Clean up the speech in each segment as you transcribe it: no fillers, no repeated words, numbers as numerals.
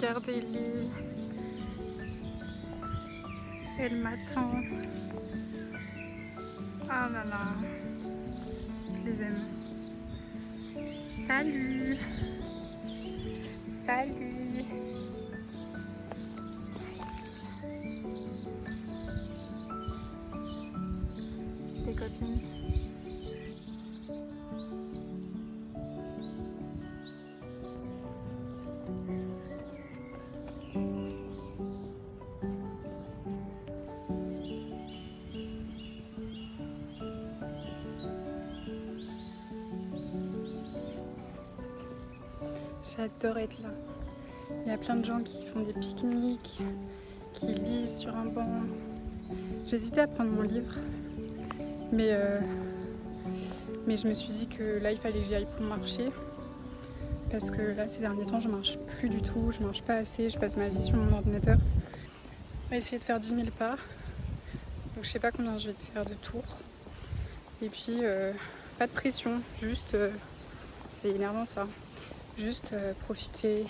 Regardez-les. Elle m'attend. Ah là là. Je les aime. Salut. Salut. Tes copines. J'adore être là. Il y a plein de gens qui font des pique-niques, qui lisent sur un banc. J'hésitais à prendre mon livre, mais je me suis dit que là il fallait que j'y aille pour marcher. Parce que là ces derniers temps je marche plus du tout, je marche pas assez, je passe ma vie sur mon ordinateur. On va essayer de faire 10 000 pas. Donc je sais pas combien je vais faire de tours. Et puis pas de pression, juste c'est énervant ça. Juste profiter,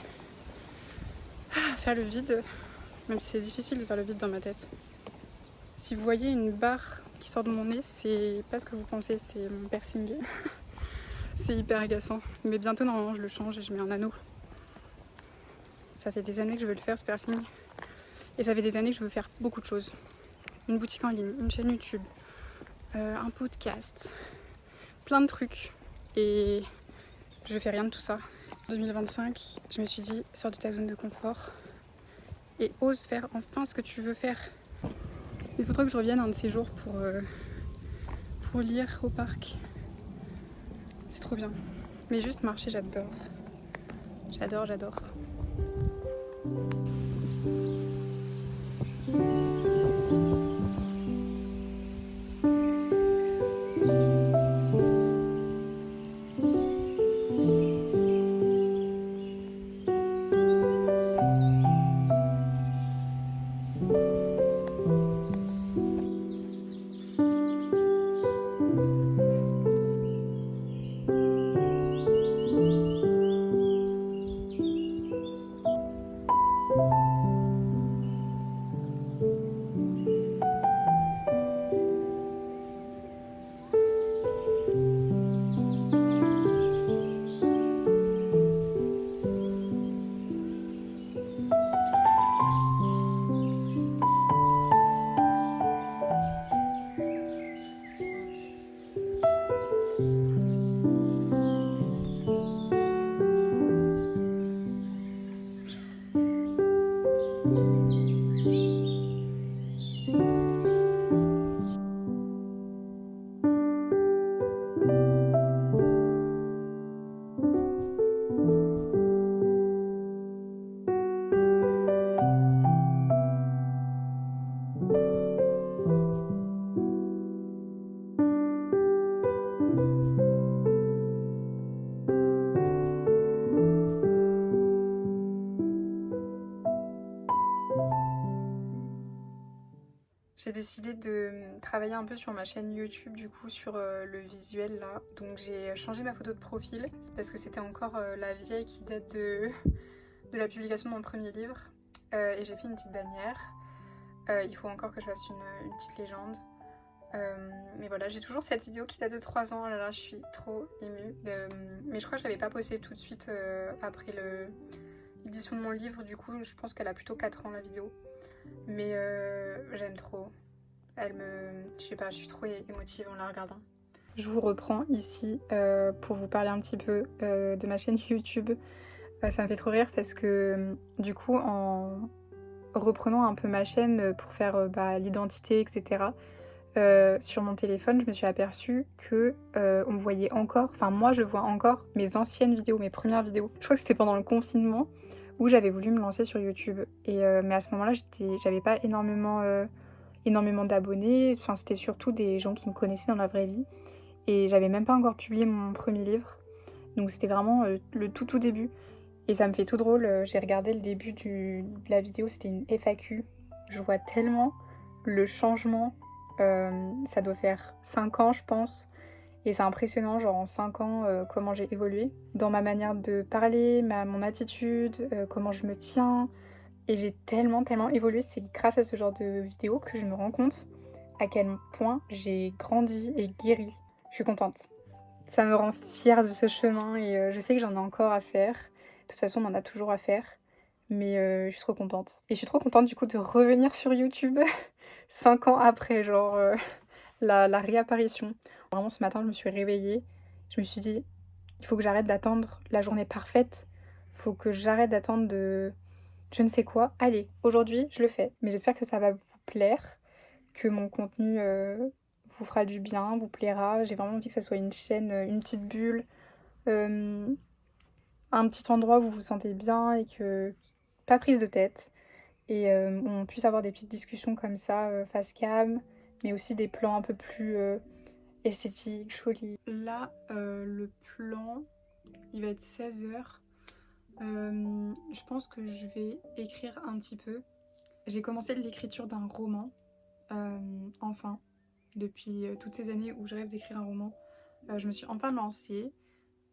faire le vide, même si c'est difficile de faire le vide dans ma tête. Si vous voyez une barre qui sort de mon nez, c'est pas ce que vous pensez, c'est mon piercing. C'est hyper agaçant, mais bientôt normalement je le change et je mets un anneau. Ça fait des années que je veux le faire ce piercing, et ça fait des années que je veux faire beaucoup de choses. Une boutique en ligne, une chaîne YouTube, un podcast, plein de trucs, et je fais rien de tout ça. En 2025, je me suis dit, sors de ta zone de confort et ose faire enfin ce que tu veux faire. Il faudra que je revienne un de ces jours pour lire au parc. C'est trop bien. Mais juste marcher, j'adore. J'adore, j'adore. J'ai décidé de travailler un peu sur ma chaîne YouTube, du coup sur le visuel là. Donc j'ai changé ma photo de profil parce que c'était encore la vieille qui date de la publication de mon premier livre. Et j'ai fait une petite bannière. Il faut encore que je fasse une petite légende. Mais voilà, j'ai toujours cette vidéo qui date de 3 ans. Oh là là, je suis trop émue. Mais je crois que je l'avais pas postée tout de suite après l'édition de mon livre. Du coup, je pense qu'elle a plutôt 4 ans la vidéo. Mais j'aime trop. Je sais pas, je suis trop émotive en la regardant. Je vous reprends ici pour vous parler un petit peu de ma chaîne YouTube. Ça me fait trop rire parce que du coup, en reprenant un peu ma chaîne pour faire l'identité, etc., sur mon téléphone, je me suis aperçue que on voyait encore, enfin moi je vois encore mes anciennes vidéos, mes premières vidéos. Je crois que c'était pendant le confinement où j'avais voulu me lancer sur YouTube. Mais à ce moment-là, j'avais pas énormément d'abonnés. Enfin, c'était surtout des gens qui me connaissaient dans la vraie vie. Et j'avais même pas encore publié mon premier livre. Donc c'était vraiment le tout début. Et ça me fait tout drôle. J'ai regardé le début de la vidéo, c'était une FAQ. Je vois tellement le changement. Ça doit faire 5 ans, je pense. Et c'est impressionnant, genre en 5 ans, comment j'ai évolué. Dans ma manière de parler, mon attitude, comment je me tiens. Et j'ai tellement, tellement évolué. C'est grâce à ce genre de vidéos que je me rends compte à quel point j'ai grandi et guéri. Je suis contente. Ça me rend fière de ce chemin et je sais que j'en ai encore à faire. De toute façon, on en a toujours à faire. Mais je suis trop contente. Et je suis trop contente du coup de revenir sur YouTube 5 ans après, genre la réapparition. Vraiment, ce matin, je me suis réveillée. Je me suis dit, il faut que j'arrête d'attendre la journée parfaite. Il faut que j'arrête d'attendre de je ne sais quoi. Allez, aujourd'hui, je le fais. Mais j'espère que ça va vous plaire, que mon contenu vous fera du bien, vous plaira. J'ai vraiment envie que ça soit une chaîne, une petite bulle, euh, un petit endroit où vous vous sentez bien et que pas prise de tête. Et on puisse avoir des petites discussions comme ça, face cam, mais aussi des plans un peu plus esthétiques, jolis. Là, le plan, il va être 16h. Je pense que je vais écrire un petit peu. J'ai commencé l'écriture d'un roman, enfin, depuis toutes ces années où je rêve d'écrire un roman. Je me suis enfin lancée.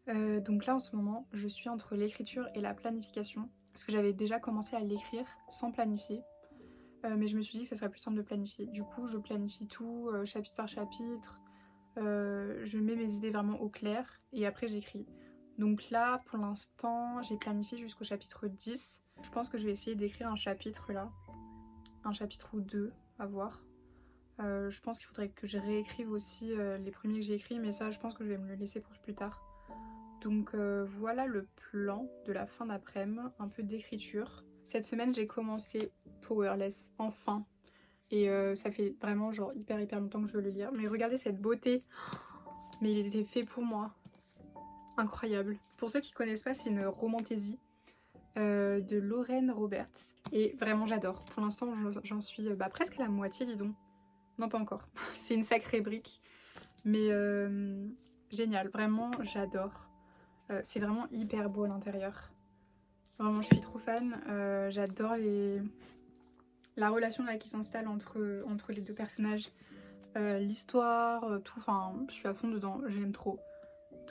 Donc là, en ce moment, je suis entre l'écriture et la planification. Parce que j'avais déjà commencé à l'écrire sans planifier. Mais je me suis dit que ça serait plus simple de planifier. Du coup, je planifie tout, chapitre par chapitre. Je mets mes idées vraiment au clair et après j'écris. Donc là, pour l'instant, j'ai planifié jusqu'au chapitre 10. Je pense que je vais essayer d'écrire un chapitre là. Un chapitre ou deux, à voir. Je pense qu'il faudrait que je réécrive aussi les premiers que j'ai écrits, mais ça, je pense que je vais me le laisser pour plus tard. Donc voilà le plan de la fin d'après-midi, un peu d'écriture. Cette semaine, j'ai commencé Powerless, enfin. Et ça fait vraiment genre hyper longtemps que je veux le lire. Mais regardez cette beauté. Mais il était fait pour moi. Incroyable. Pour ceux qui connaissent pas, c'est une romantaisie de Lorraine Roberts. Et vraiment j'adore. Pour l'instant j'en suis presque à la moitié, dis donc. Non, pas encore. C'est une sacrée brique. Mais génial. Vraiment j'adore. C'est vraiment hyper beau à l'intérieur. Vraiment je suis trop fan. J'adore la relation là qui s'installe entre les deux personnages. L'histoire, tout, enfin je suis à fond dedans, j'aime trop.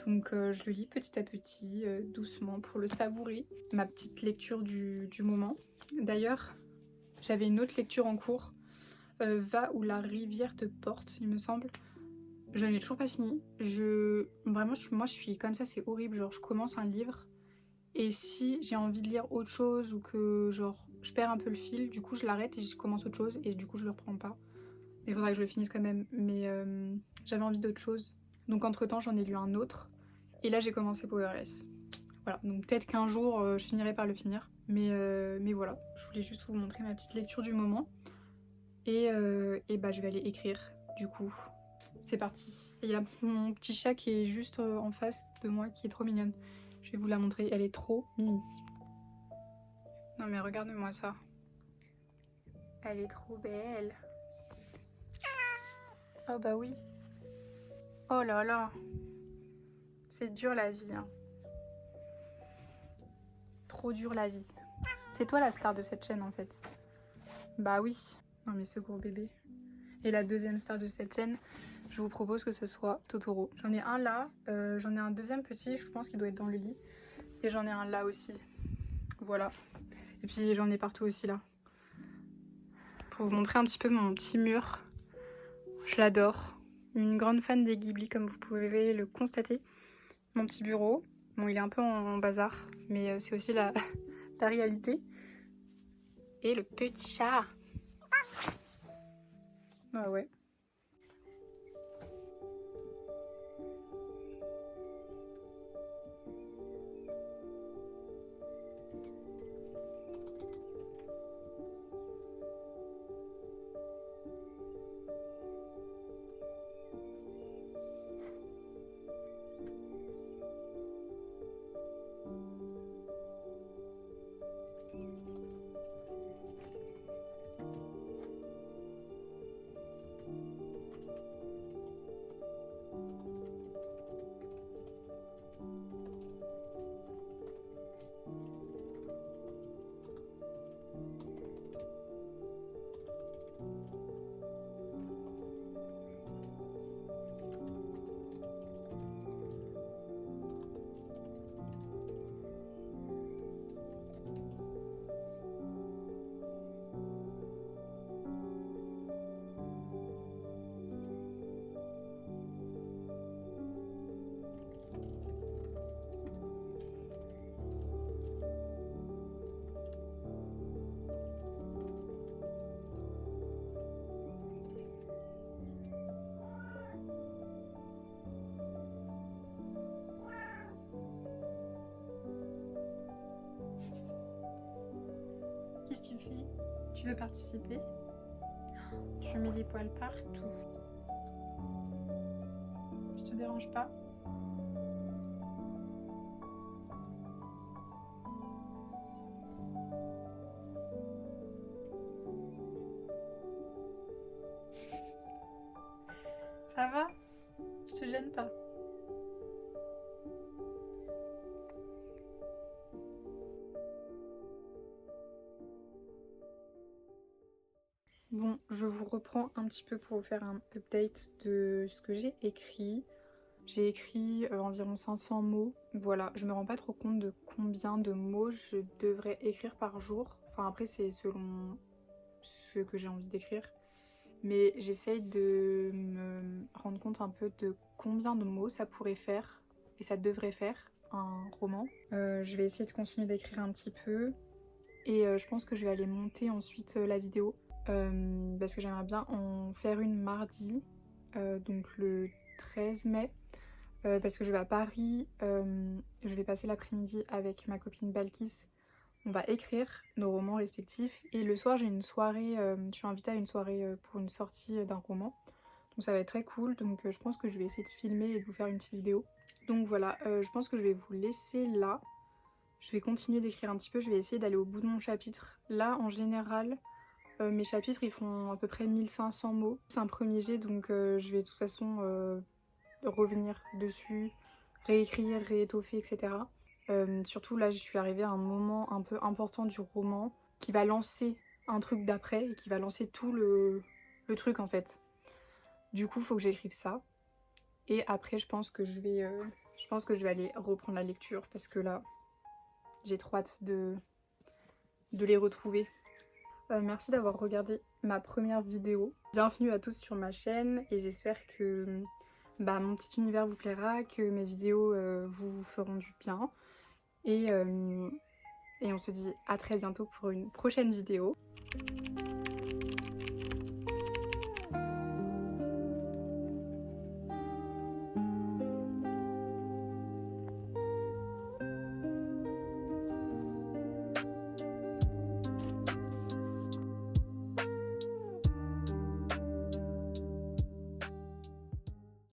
Donc je le lis petit à petit, doucement pour le savourer. Ma petite lecture du moment. D'ailleurs, j'avais une autre lecture en cours, Va où la rivière te porte, il me semble. Je n'ai toujours pas fini. Vraiment, moi je suis comme ça, c'est horrible, genre je commence un livre et si j'ai envie de lire autre chose ou que genre je perds un peu le fil, du coup je l'arrête et je commence autre chose et du coup je le reprends pas. Mais il faudra que je le finisse quand même. Mais j'avais envie d'autre chose. Donc entre temps j'en ai lu un autre. Et là j'ai commencé Powerless. Voilà, donc peut-être qu'un jour je finirai par le finir. Mais voilà, je voulais juste vous montrer ma petite lecture du moment. Et je vais aller écrire du coup. C'est parti. Et il y a mon petit chat qui est juste en face de moi qui est trop mignonne. Je vais vous la montrer, elle est trop mimi. Non mais regarde-moi ça. Elle est trop belle. Oh bah oui. Oh là là. C'est dur la vie. Hein. Trop dur la vie. C'est toi la star de cette chaîne en fait. Bah oui. Non mais ce gros bébé. Et la deuxième star de cette chaîne, je vous propose que ce soit Totoro. J'en ai un là, j'en ai un deuxième petit, je pense qu'il doit être dans le lit. Et j'en ai un là aussi. Voilà. Et puis j'en ai partout aussi là. Pour vous montrer un petit peu mon petit mur. Je l'adore. Une grande fan des Ghibli comme vous pouvez le constater. Mon petit bureau. Bon il est un peu en bazar, mais c'est aussi la réalité. Et le petit chat. Ah ouais. Qu'est-ce que tu fais? Tu veux participer? Tu mets des poils partout. Je te dérange pas? Ça va? Je te gêne pas. Bon, je vous reprends un petit peu pour vous faire un update de ce que j'ai écrit. J'ai écrit environ 500 mots. Voilà, je me rends pas trop compte de combien de mots je devrais écrire par jour. Enfin après c'est selon ce que j'ai envie d'écrire. Mais j'essaye de me rendre compte un peu de combien de mots ça pourrait faire et ça devrait faire un roman. Je vais essayer de continuer d'écrire un petit peu et je pense que je vais aller monter ensuite la vidéo parce que j'aimerais bien en faire une mardi, donc le 13 mai. Parce que je vais à Paris, je vais passer l'après-midi avec ma copine Balkis. On va écrire nos romans respectifs et le soir j'ai une soirée, je suis invitée à une soirée pour une sortie d'un roman. Donc ça va être très cool, donc je pense que je vais essayer de filmer et de vous faire une petite vidéo. Donc voilà, je pense que je vais vous laisser là. Je vais continuer d'écrire un petit peu, je vais essayer d'aller au bout de mon chapitre. Là en général, mes chapitres ils font à peu près 1500 mots. C'est un premier jet donc je vais de toute façon revenir dessus, réécrire, réétoffer, etc. Surtout là je suis arrivée à un moment un peu important du roman qui va lancer un truc d'après et qui va lancer tout le truc en fait. Du coup faut que j'écrive ça et après je pense que je vais aller reprendre la lecture parce que là j'ai trop hâte de les retrouver. Merci d'avoir regardé ma première vidéo. Bienvenue à tous sur ma chaîne et j'espère que mon petit univers vous plaira, que mes vidéos vous feront du bien. Et on se dit à très bientôt pour une prochaine vidéo.